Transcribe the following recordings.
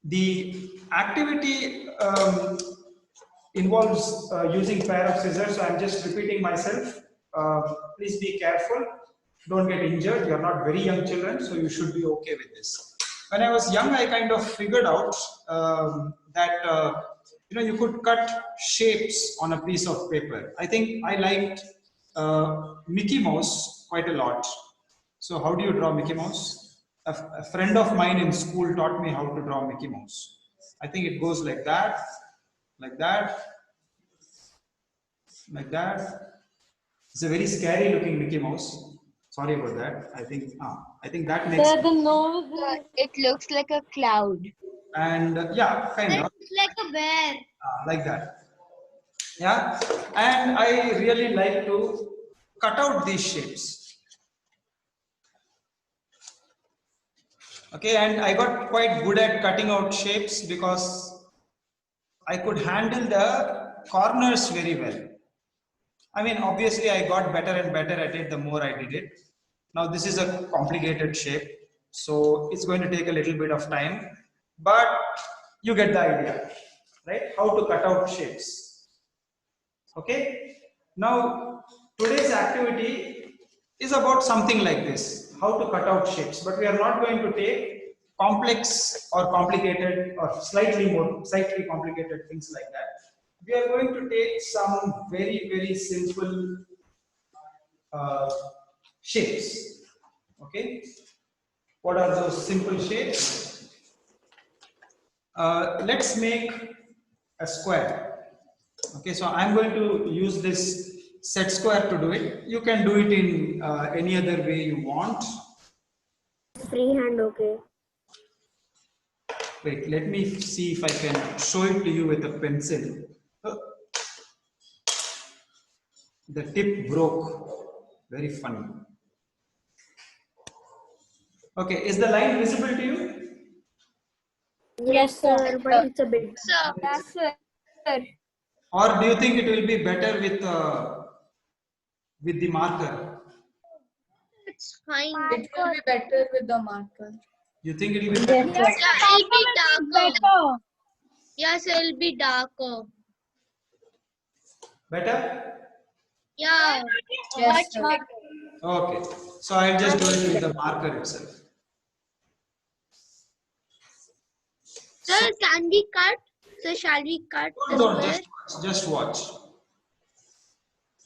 The activity involves using pair of scissors, so I'm just repeating myself. Please be careful, don't get injured. You're not very young children, so you should be okay with this. When I was young, I kind of figured out that you could cut shapes on a piece of paper. I think I liked Mickey Mouse quite a lot. So how do you draw Mickey Mouse? A friend of mine in school taught me how to draw Mickey Mouse. I think it goes like that, like that, like that. It's a very scary looking Mickey Mouse. Sorry about that. I think that makes. The nose. It looks like a cloud. And yeah, kind of. It's like a bear. Like that. Yeah, and I really like to cut out these shapes. Okay, and I got quite good at cutting out shapes because I could handle the corners very well. I mean, obviously I got better and better at it the more I did it. Now this is a complicated shape, so it's going to take a little bit of time, but you get the idea, right? How to cut out shapes. Okay, now today's activity is about something like this, how to cut out shapes, but we are not going to take complex or complicated or slightly complicated things like that. We are going to take some very simple shapes. Okay, what are those simple shapes? Let's make a square. Okay, so I'm going to use this set square to do it. You can do it in any other way you want. Freehand, okay. Wait, let me see if I can show it to you with a pencil. The tip broke. Very funny. Okay, is the line visible to you? Yes, sir, but it's a bit. So, Yes, sir. Or do you think it will be better with the marker? it's fine. It will be better with the marker. You think it will be better? Yeah, it'll be darker. Better. Yes, it'll be darker. Better? Yeah. Yes, sir. Okay, so I'll just do it with the marker itself. Sir, can we cut? So shall we cut the Don't, square? just watch.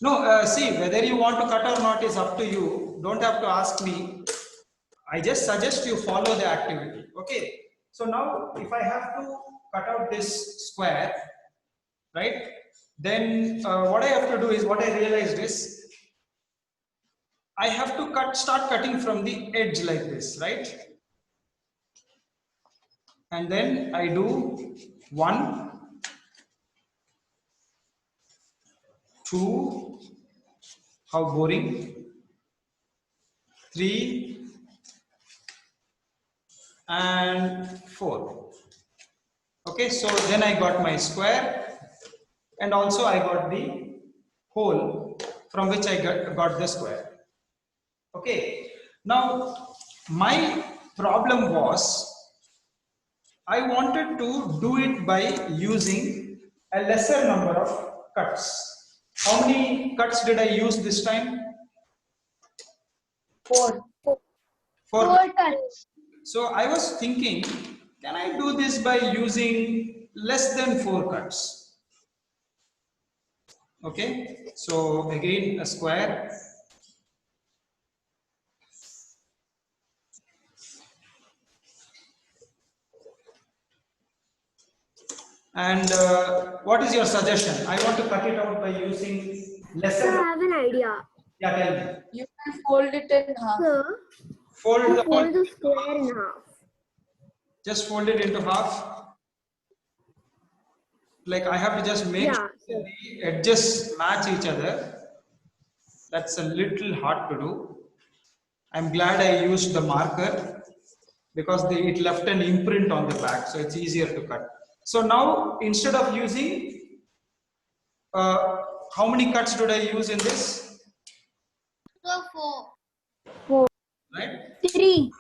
No, see, whether you want to cut or not is up to you. Don't have to ask me. I just suggest you follow the activity. Okay. So now, if I have to cut out this square, right? Then what I have to do is, what I realized is, I have to start cutting from the edge like this, right? And then I do 1, 2, how boring, 3, and 4. Okay, so then I got my square, and also I got the hole from which I got the square. Okay, now my problem was I wanted to do it by using a lesser number of cuts. How many cuts did I use this time? 4. 4 cuts. So I was thinking, can I do this by using less than 4 cuts? Okay, so again a square. And what is your suggestion? I want to cut it out by using lesser. Sir, I have an idea. Yeah, tell me. You can fold it in half. Sir, Fold the fold the square in half. Just fold it into half. Like I have to just make Yeah, sure sir. the edges match each other. That's a little hard to do. I'm glad I used the marker because it left an imprint on the back, so it's easier to cut. So now instead of using, how many cuts did I use in this? So 4. Right? 3.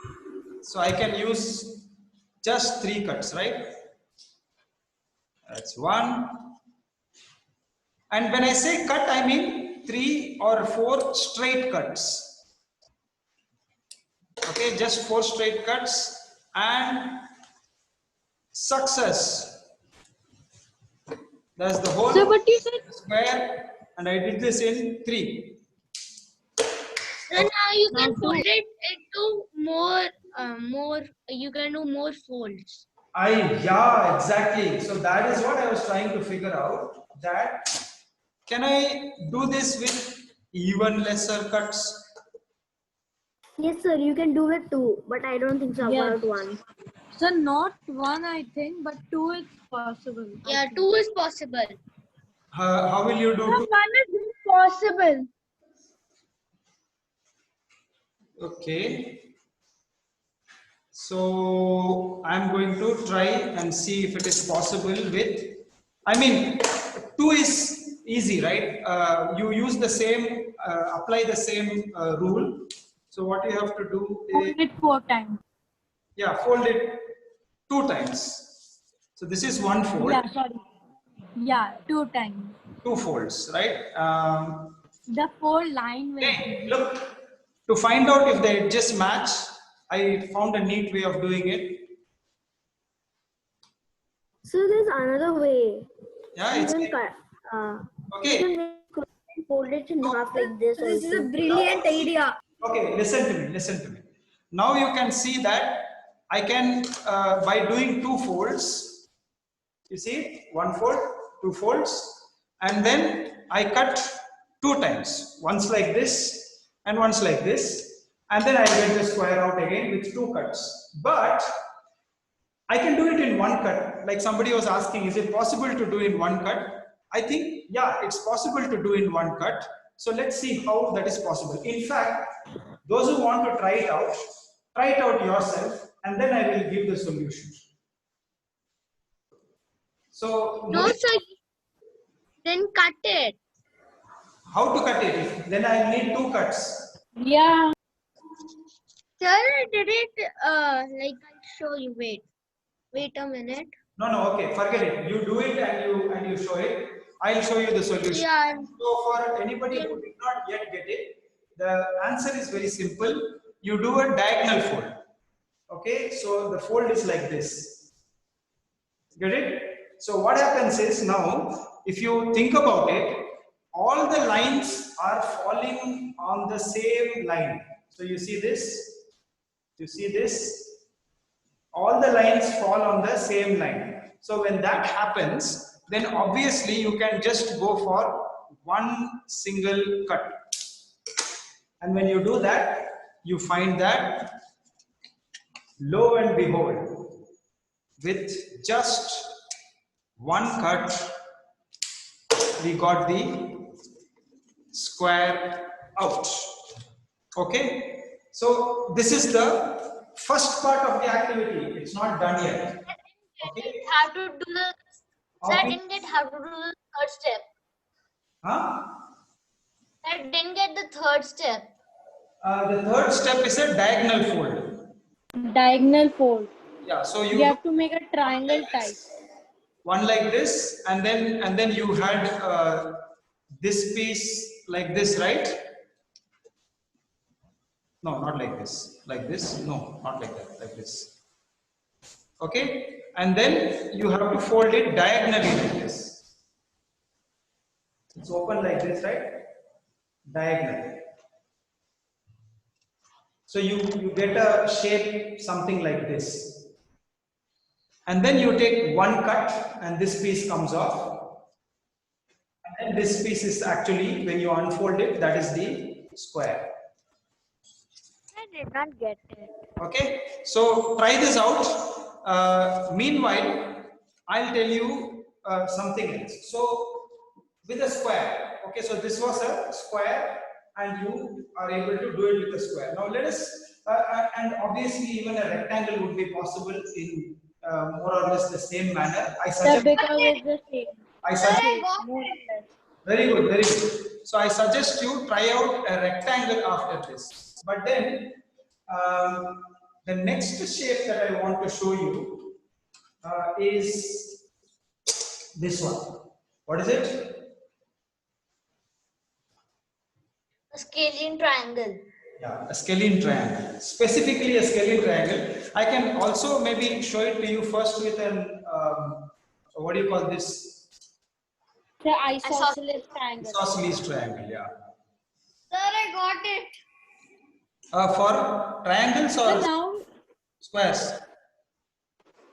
So I can use just 3 cuts, right? That's 1. And when I say cut, I mean 3 or 4 straight cuts. Okay, just 4 straight cuts and success. That's the whole So what you said? square, and I did this in 3. So now you can fold it into more. You can do more folds. Yeah, exactly. So that is what I was trying to figure out. That can I do this with even lesser cuts? Yes, sir. You can do it too, but I don't think so Yes. about one. So not 1, I think, but 2 is possible. I Yeah, think. 2 is possible. How will you do? 2? 1 is impossible. Okay. So I'm going to try and see if it is possible with, I mean, 2 is easy, right? You use the same, apply the same rule. So what you have to do is, Fold it 4 times. yeah, fold it 2 times. So this is 1 fold, Yeah, sorry. Yeah, 2 times. 2 folds, right? The 4 line will Hey, look, to find out if the edges match, I found a neat way of doing it. So there's another way. Yeah, You it's can cut. okay. You can fold it in half like this. This is a also. brilliant idea. Okay, listen to me, listen to me. Now you can see that I can, by doing 2 folds, you see, 1 fold, 2 folds, and then I cut 2 times, once like this and once like this, and then I get the square out again with 2 cuts. But I can do it in 1 cut. Like somebody was asking, is it possible to do in 1 cut? I think, yeah, it's possible to do in 1 cut. So let's see how that is possible. In fact, those who want to try it out yourself, and then I will give the solution. So, No, sir. Then cut it. how to cut it? Then I need 2 cuts. Yeah. Sir, I did it. Like I'll show you. Wait a minute. No, okay, forget it. You do it and you show it. I'll show you the solution. Yeah. So for anybody who did not yet get it, the answer is very simple. You do a diagonal fold. Okay, so the fold is like this. Get it? So what happens is now, if you think about it, all the lines are falling on the same line. So you see this, you see this, all the lines fall on the same line. So when that happens, then obviously you can just go for one single cut. And when you do that, you find that, lo and behold, with just one cut, we got the square out. Okay? So this is the first part of the activity. It's not done yet. Okay? Have to do the. Sir, I didn't get how to do the third step. Huh? I didn't get the third step. The third step is a diagonal fold. Diagonal fold. Yeah, so You you have to make a triangle type. one like this, and then you had this piece like this, right? No, not like this. Like this? No, not like that. Like this. Okay? And then you have to fold it diagonally like this. It's open like this, right? Diagonal. So you get a shape something like this. And then you take one cut and this piece comes off. And then this piece is actually, when you unfold it, that is the square. I did not get it. Okay, so try this out. Meanwhile, I'll tell you something else. So with a square, okay, so this was a square and you are able to do it with a square. Now let us, and obviously even a rectangle would be possible in more or less the same manner. I The suggest, because it's the same. I suggest, More or less. very good, very good. So I suggest you try out a rectangle after this. But then, The next shape that I want to show you is this one. What is it? A scalene triangle. Yeah, a scalene triangle. Specifically a scalene triangle. I can also maybe show it to you first with an, what do you call this? The isosceles triangle. Isosceles triangle, yeah. Sir, I got it. For triangles So or now, squares?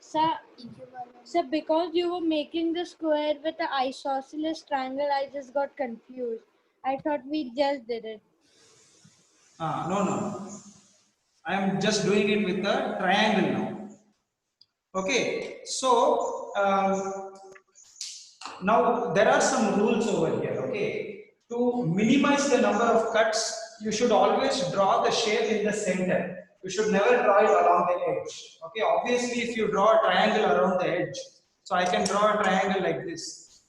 sir, because you were making the square with the isosceles triangle, I just got confused. I thought we just did it. No. I am just doing it with the triangle now. Okay, so now there are some rules over here. Okay, to minimize the number of cuts, you should always draw the shape in the center. You should never draw it along the edge. Okay, obviously, if you draw a triangle around the edge, so I can draw a triangle like this.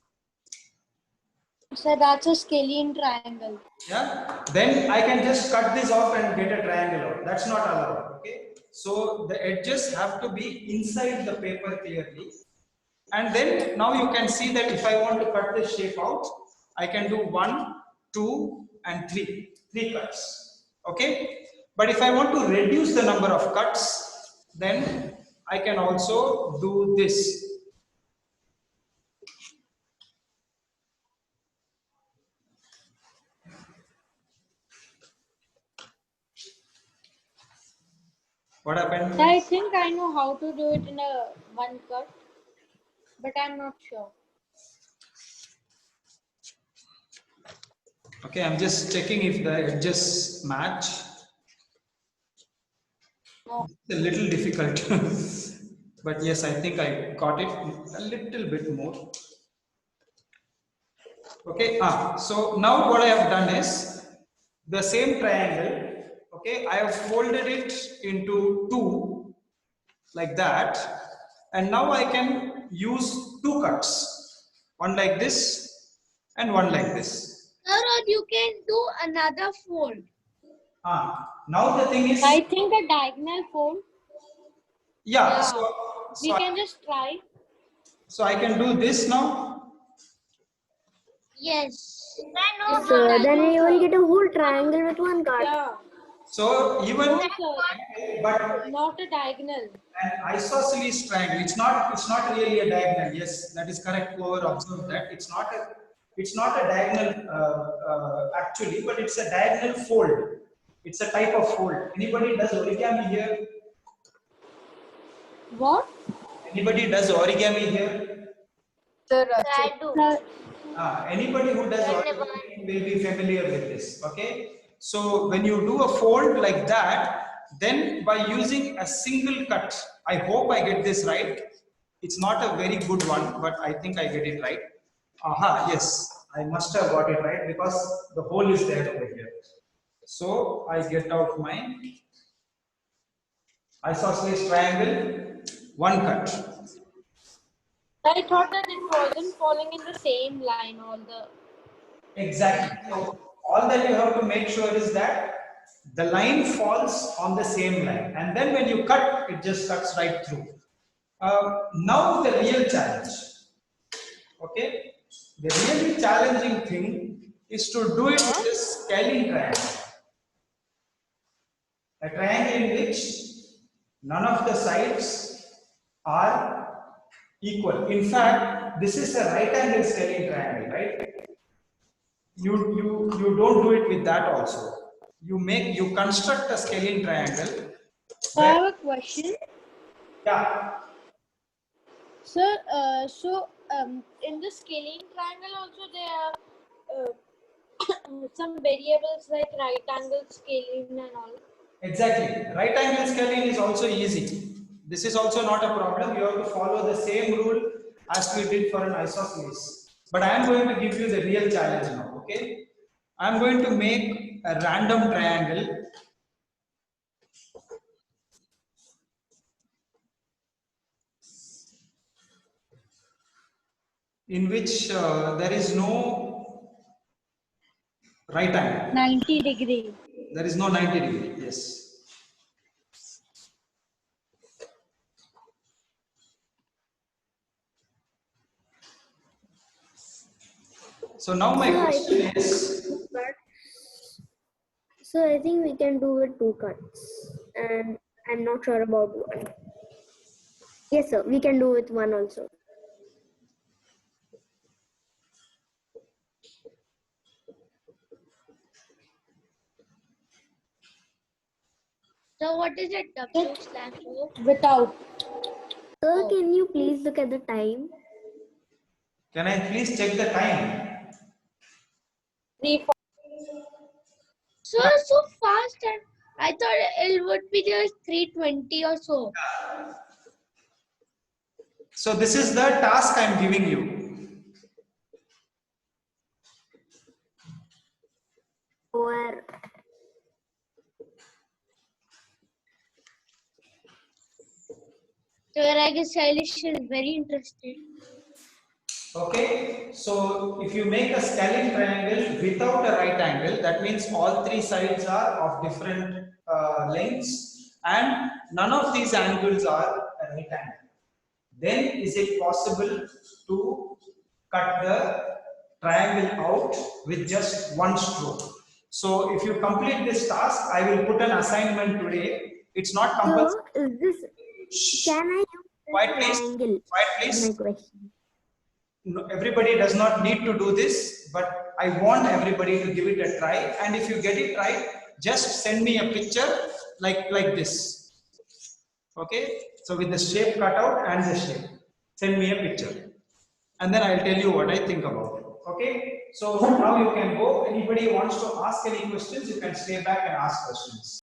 So that's a scalene triangle. Yeah, then I can just cut this off and get a triangle out. That's not allowed. Okay, so the edges have to be inside the paper clearly. And then now you can see that if I want to cut this shape out, I can do 1, 2, and 3. 3 cuts. Okay. But if I want to reduce the number of cuts, then I can also do this. What happened? I think I know how to do it in a one cut, but I'm not sure. Okay, I'm just checking if the edges match. No. It's a little difficult, but yes, I think I got it a little bit more. Okay, so now what I have done is the same triangle. Okay, I have folded it into 2 like that, and now I can use 2 cuts, one like this and one like this. Sir, or you can do another fold. Now the thing is, I think a diagonal fold. yeah, Yeah. We so can just try. so I can do this now. Yes. I know. So then you will get a whole triangle with one cut. Yeah. So even, No, sir. but Not a diagonal. an isosceles triangle, it's not really a diagonal. Yes, that is correct. Whoever observed that, it's not a diagonal actually, but it's a diagonal fold. It's a type of fold. Anybody does origami here? What? Anybody does origami here? Sir, I Rachit. do. Anybody who does origami will be familiar with this. Okay, so when you do a fold like that, then by using a single cut, I hope I get this right. It's not a very good one, but I think I get it right. Yes, I must have got it right because the hole is there over here. So I get out my isosceles triangle, one cut. I thought that it wasn't falling in the same line all the. Exactly. So all that you have to make sure is that the line falls on the same line, and then when you cut, it just cuts right through. Now the real challenge. Okay, the really challenging thing is to do it with a scalene triangle. A triangle in which none of the sides are equal. In fact, this is a right angle scalene triangle, right? You don't do it with that also. You construct a scalene triangle. So I have a question. Yeah. Sir, in the scalene triangle also there are some variables like right angle scalene and all. Exactly. Right angle scalene is also easy. This is also not a problem. You have to follow the same rule as we did for an isosceles. But I am going to give you the real challenge now. Okay. I am going to make a random triangle. In which there is no right angle. 90 degree. There is no 90 degree. Yes. So now my So I question think is, two cuts. So I think we can do with two cuts, and I'm not sure about one. Yes, sir. We can do with one also. So what is it? W/O? Without. Sir, can you please look at the time? can I please check the time? 3 So so fast, and I thought it would be just 3:20 or so. So this is the task I'm giving you. Or So I guess Shailesh is very interested. Okay, so if you make a scalene triangle without a right angle, that means all three sides are of different lengths and none of these angles are a right angle. Then is it possible to cut the triangle out with just one stroke? So if you complete this task, I will put an assignment today. It's not compulsory. sir, is this? Can I use Quiet, this please. triangle? Quiet, Is please. my question. No, everybody does not need to do this, but I want everybody to give it a try. And if you get it right, just send me a picture like this. Okay, so with the shape cut out and the shape, send me a picture, and then I'll tell you what I think about it. Okay, so now you can go. Anybody wants to ask any questions, you can stay back and ask questions.